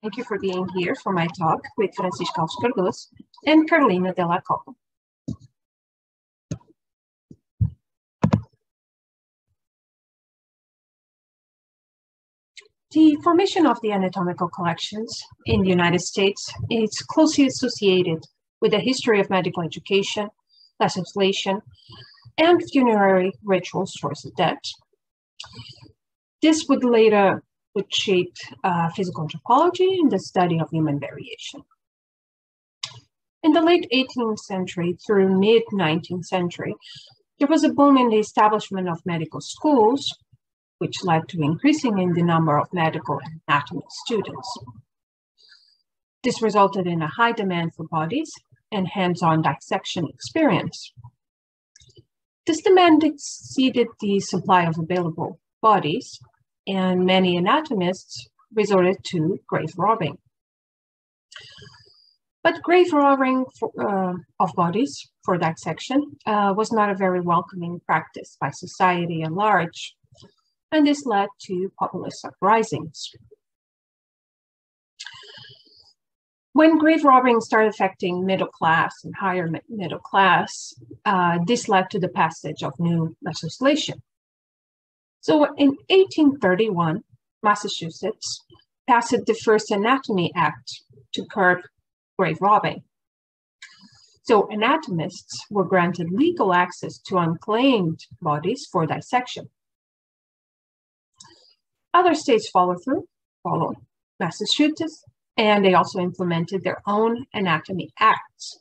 Thank you for being here for my talk with Francisca Alves Cardoso and Carlina de la Cova. The formation of the anatomical collections in the United States is closely associated with the history of medical education, legislation, and funerary rituals towards the dead. This would later shape physical anthropology and the study of human variation. In the late 18th century through mid-19th century, there was a boom in the establishment of medical schools, which led to increasing in the number of medical and anatomy students. This resulted in a high demand for bodies and hands-on dissection experience. This demand exceeded the supply of available bodies, and many anatomists resorted to grave robbing. But grave robbing of bodies for dissection was not a very welcoming practice by society at large, and this led to populace uprisings. When grave robbing started affecting middle class and higher middle class, this led to the passage of new legislation. So in 1831, Massachusetts passed the first Anatomy Act to curb grave robbing. So anatomists were granted legal access to unclaimed bodies for dissection. Other states followed Massachusetts, and they also implemented their own Anatomy Acts.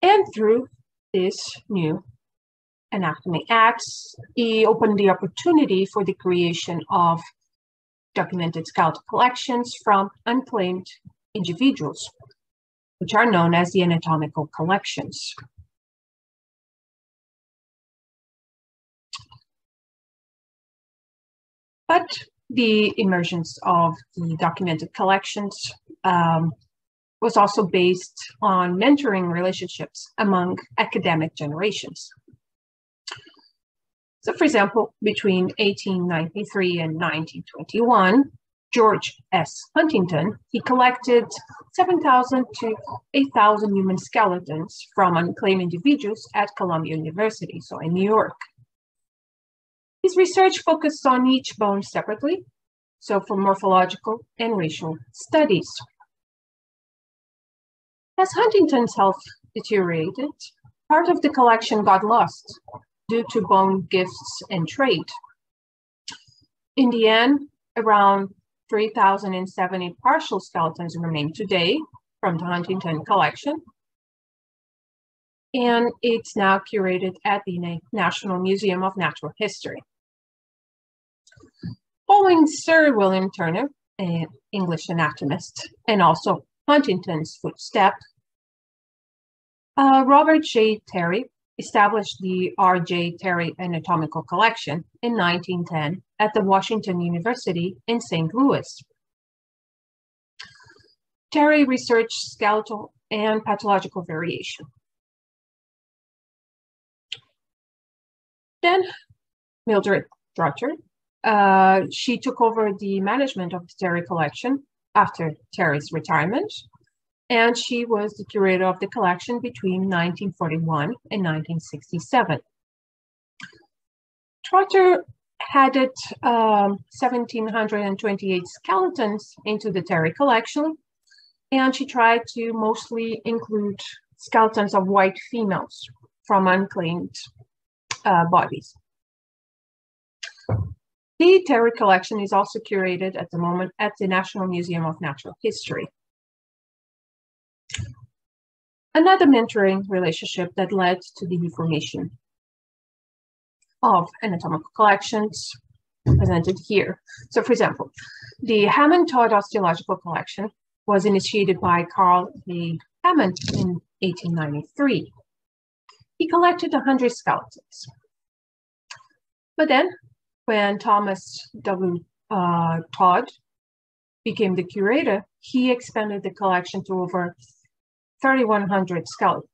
And through this new Anatomy Acts, he opened the opportunity for the creation of documented skeletal collections from unclaimed individuals, which are known as the anatomical collections. But the emergence of the documented collections was also based on mentoring relationships among academic generations. So, for example, between 1893 and 1921, George S. Huntington, he collected 7,000 to 8,000 human skeletons from unclaimed individuals at Columbia University, so in New York. His research focused on each bone separately, so for morphological and racial studies. As Huntington's health deteriorated, part of the collection got lost due to bone gifts and trade. In the end, around 3,070 partial skeletons remain today from the Huntington collection, and it's now curated at the National Museum of Natural History. Following Sir William Turner, an English anatomist, and also Huntington's footstep, Robert J. Terry established the R.J. Terry Anatomical Collection in 1910 at the Washington University in St. Louis. Terry researched skeletal and pathological variation. Then Mildred Trotter, she took over the management of the Terry collection after Terry's retirement, and she was the curator of the collection between 1941 and 1967. Trotter added 1,728 skeletons into the Terry collection, and she tried to mostly include skeletons of white females from unclaimed bodies. The Terry collection is also curated at the moment at the National Museum of Natural History. Another mentoring relationship that led to the formation of anatomical collections presented here. So, for example, the Hammond-Todd osteological collection was initiated by Carl A. Hammond in 1893. He collected 100 skeletons. But then, when Thomas W. Todd became the curator, he expanded the collection to over 3,100 skeletons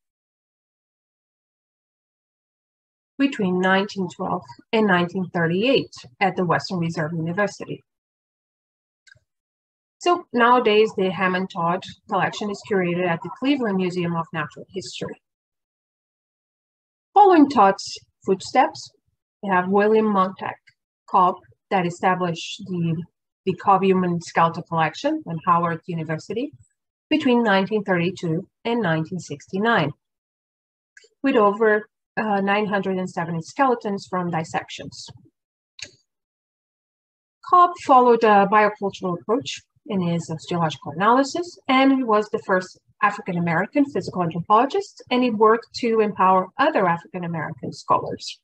between 1912 and 1938 at the Western Reserve University. So nowadays, the Hammond Todd collection is curated at the Cleveland Museum of Natural History. Following Todd's footsteps, we have William Montague Cobb that established the Cobb Human Skeletal Collection at Howard University between 1932 and 1969, with over 970 skeletons from dissections. Cobb followed a biocultural approach in his osteological analysis, and he was the first African-American physical anthropologist, and he worked to empower other African-American scholars.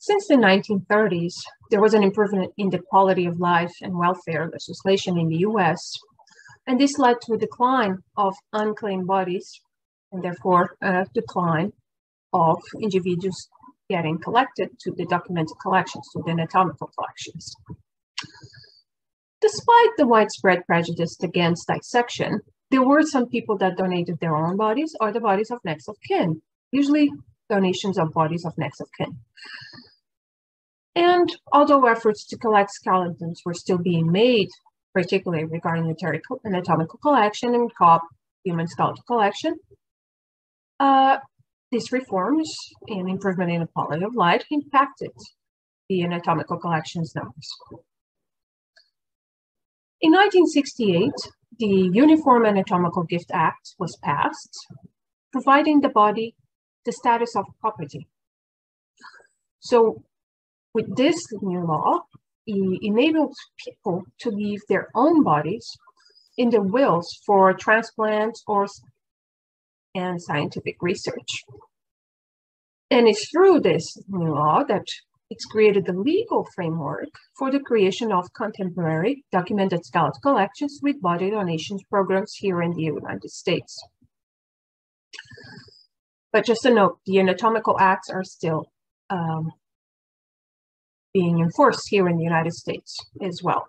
Since the 1930s, there was an improvement in the quality of life and welfare legislation in the US, and this led to a decline of unclaimed bodies, and therefore a decline of individuals getting collected to the documented collections, to the anatomical collections. Despite the widespread prejudice against dissection, there were some people that donated their own bodies or the bodies of next of kin, usually donations of bodies of next of kin. And although efforts to collect skeletons were still being made, particularly regarding the anatomical collection and Cobb human skeletal collection, these reforms and improvement in the quality of life impacted the anatomical collections numbers. In 1968, the Uniform Anatomical Gift Act was passed, providing the body the status of property. So with this new law, it enabled people to leave their own bodies in their wills for transplant and scientific research. And it's through this new law that it's created the legal framework for the creation of contemporary documented skeletal collections with body donations programs here in the United States. But just a note, the anatomical acts are still being enforced here in the United States as well.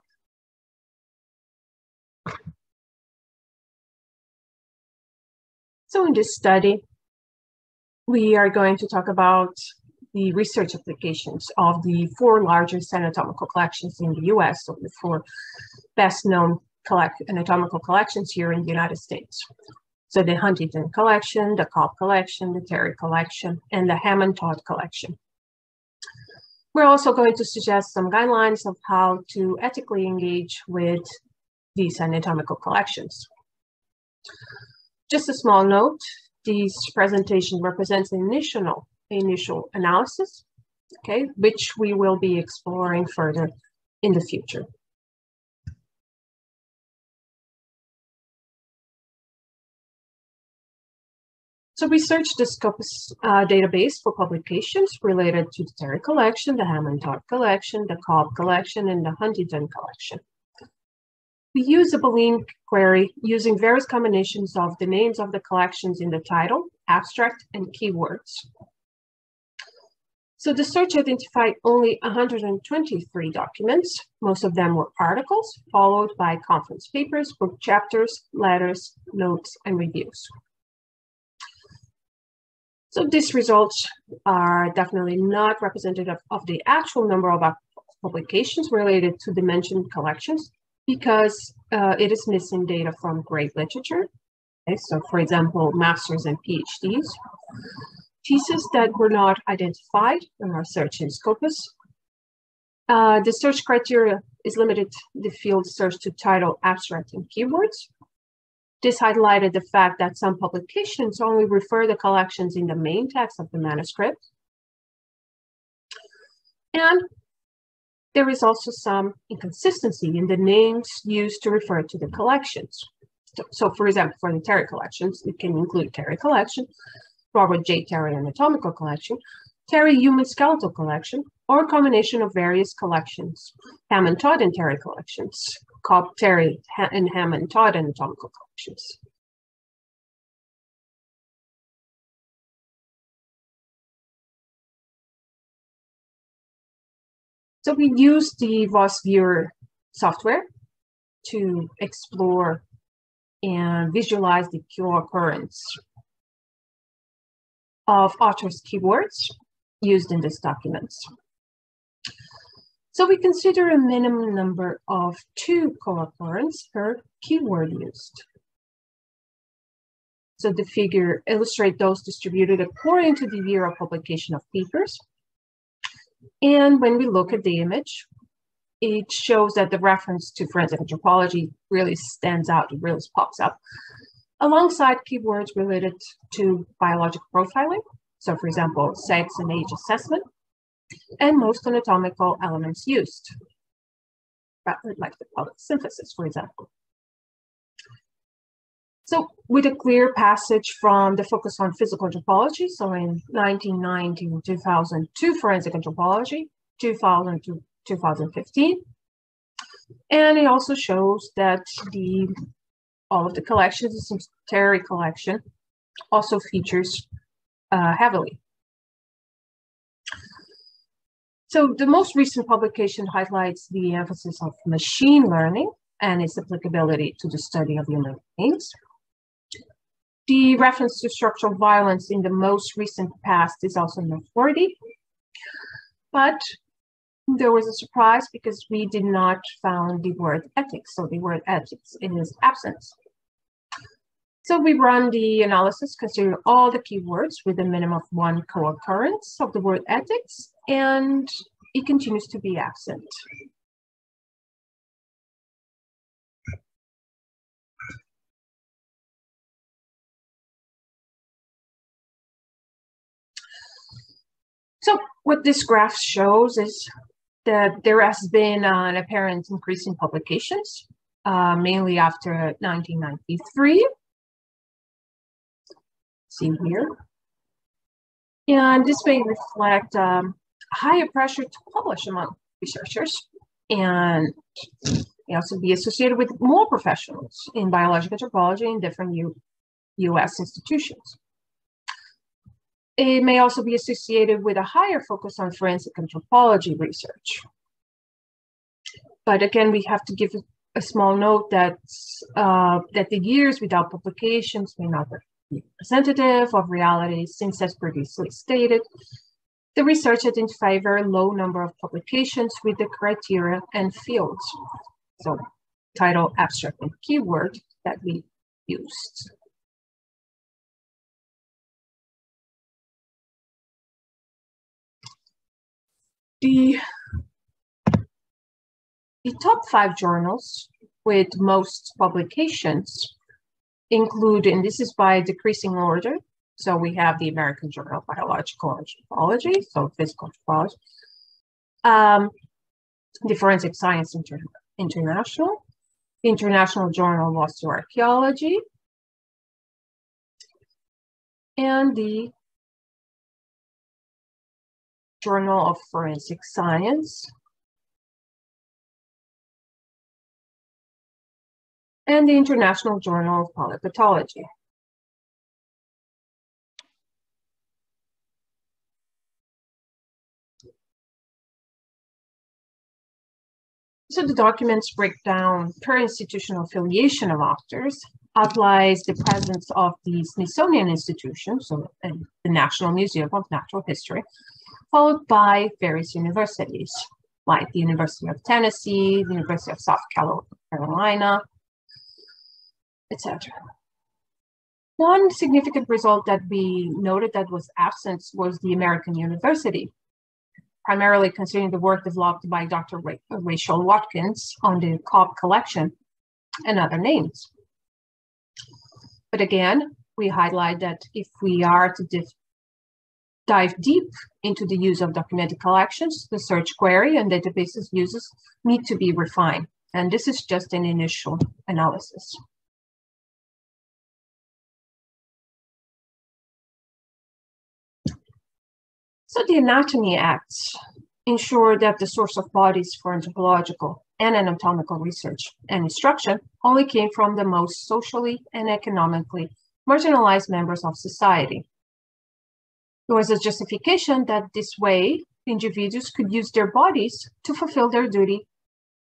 So in this study, we are going to talk about the research applications of the 4 largest anatomical collections in the US, so the 4 best known anatomical collections here in the United States. So the Huntington collection, the Cobb collection, the Terry collection, and the Hammond Todd collection. We're also going to suggest some guidelines of how to ethically engage with these anatomical collections. Just a small note, this presentation represents an initial analysis, okay, which we will be exploring further in the future. So we searched the Scopus database for publications related to the Terry collection, the Hammond Todd collection, the Cobb collection, and the Huntington collection. We use a Boolean query using various combinations of the names of the collections in the title, abstract, and keywords. So the search identified only 123 documents. Most of them were articles, followed by conference papers, book chapters, letters, notes, and reviews. So these results are definitely not representative of the actual number of publications related to the mentioned collections, because it is missing data from great literature. Okay, so for example, masters and PhDs, theses that were not identified in our search in Scopus. The search criteria is limited the field search to title, abstract, and keywords. This highlighted the fact that some publications only refer the collections in the main text of the manuscript. And there is also some inconsistency in the names used to refer to the collections. So for example, for the Terry collections, it can include Terry collection, Robert J. Terry anatomical collection, Terry human skeletal collection, or a combination of various collections, Hammond Todd and Terry collections, Cobb Terry and Hammond Todd anatomical collections. So we use the Voss Viewer software to explore and visualize the co-occurrence of authors' keywords used in these documents. So we consider a minimum number of 2 co-occurrence per keyword used. So the figure illustrates those distributed according to the year of publication of papers. And when we look at the image, it shows that the reference to forensic anthropology really stands out, it really pops up, alongside keywords related to biological profiling. So for example, sex and age assessment, and most anatomical elements used, like the pelvic synthesis, for example. So with a clear passage from the focus on physical anthropology, so in 1990 to 2002, forensic anthropology, 2000 to 2015. And it also shows that all of the collections, the Terry collection, also features heavily. So the most recent publication highlights the emphasis of machine learning and its applicability to the study of human beings. The reference to structural violence in the most recent past is also noteworthy, but there was a surprise because we did not find the word ethics, so the word ethics is absent. So we run the analysis considering all the keywords with a minimum of 1 co-occurrence of the word ethics, and it continues to be absent. So what this graph shows is that there has been an apparent increase in publications, mainly after 1993. See here. And this may reflect higher pressure to publish among researchers, and may also be associated with more professionals in biological anthropology in different US institutions. It may also be associated with a higher focus on forensic anthropology research. But again, we have to give a small note that, that the years without publications may not be representative of reality, since, as previously stated, the research identified a very low number of publications with the criteria and fields. So title, abstract, and keyword that we used. The top 5 journals with most publications include, and this is by decreasing order, so we have the American Journal of Biological Anthropology, so physical anthropology, the Forensic Science International, the International Journal of Osteoarchaeology, and the Journal of Forensic Science, and the International Journal of Polypathology. So the documents break down per institutional affiliation of authors, outlines the presence of the Smithsonian Institution, so the National Museum of Natural History, followed by various universities, like the University of Tennessee, the University of South Carolina, etc. One significant result that we noted that was absent was the American University, primarily considering the work developed by Dr. Rachel Watkins on the Cova collection and other names. But again, we highlight that if we are to dive deep into the use of documented collections, the search query and databases uses need to be refined. And this is just an initial analysis. So the Anatomy Acts ensure that the source of bodies for anthropological and anatomical research and instruction only came from the most socially and economically marginalized members of society. There was a justification that this way individuals could use their bodies to fulfill their duty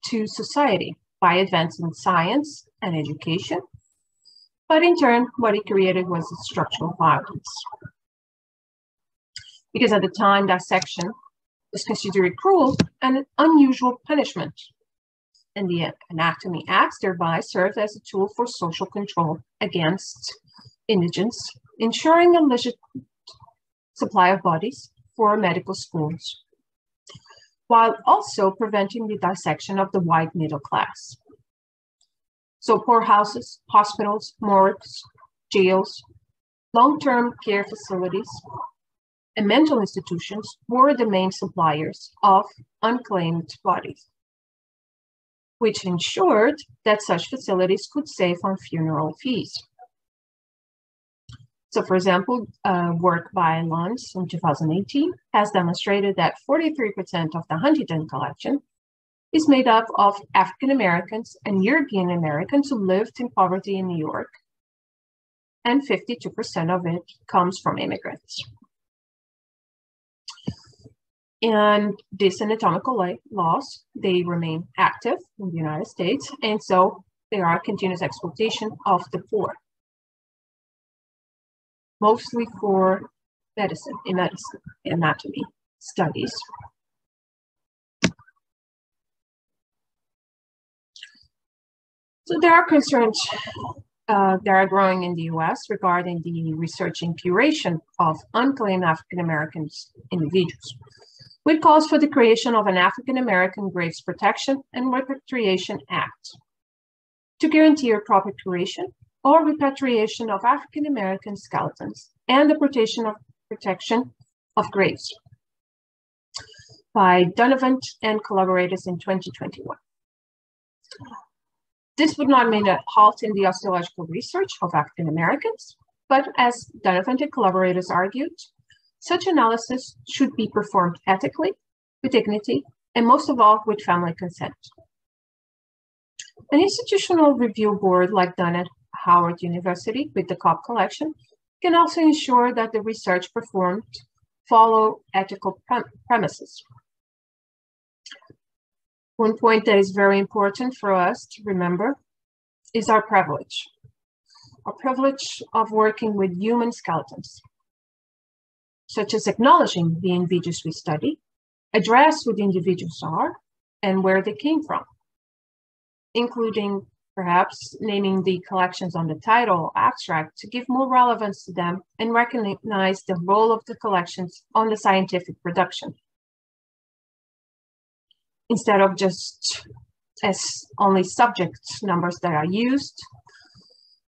to society by advancing science and education. But in turn, what it created was structural violence. because at the time dissection was considered cruel and an unusual punishment. And the Anatomy Acts thereby served as a tool for social control against indigents, ensuring a legitimate supply of bodies for medical schools, while also preventing the dissection of the white middle class. So poorhouses, hospitals, morgues, jails, long-term care facilities, and mental institutions were the main suppliers of unclaimed bodies, which ensured that such facilities could save on funeral fees. So, for example, work by Lons in 2018 has demonstrated that 43% of the Huntington collection is made up of African Americans and European Americans who lived in poverty in New York, and 52% of it comes from immigrants. And these anatomical laws, they remain active in the United States, and so they are continuous exploitation of the poor, mostly for medicine, anatomy studies. So there are concerns that are growing in the US regarding the research and curation of unclaimed African American individuals, which calls for the creation of an African American Graves Protection and Repatriation Act to guarantee a proper curation or repatriation of African American skeletons and the protection of graves by Donovan and collaborators in 2021. This would not mean a halt in the osteological research of African Americans, but as Donovan and collaborators argued, such analysis should be performed ethically, with dignity, and most of all, with family consent. An institutional review board like done at Howard University with the Cova collection can also ensure that the research performed follow ethical premises. One point that is very important for us to remember is our privilege of working with human skeletons, such as acknowledging the individuals we study, address who the individuals are and where they came from, including perhaps naming the collections on the title abstract to give more relevance to them and recognize the role of the collections on the scientific production, instead of just as only subject numbers that are used,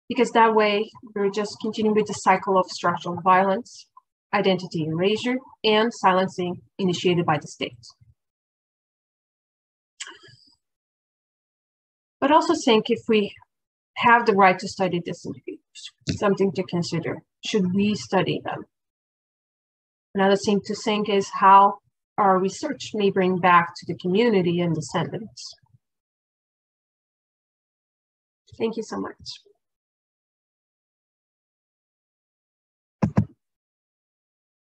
because that way we're just continuing with the cycle of structural violence, identity erasure, and silencing initiated by the state. But also think if we have the right to study these individuals, something to consider. Should we study them? Another thing to think is how our research may bring back to the community and descendants. Thank you so much.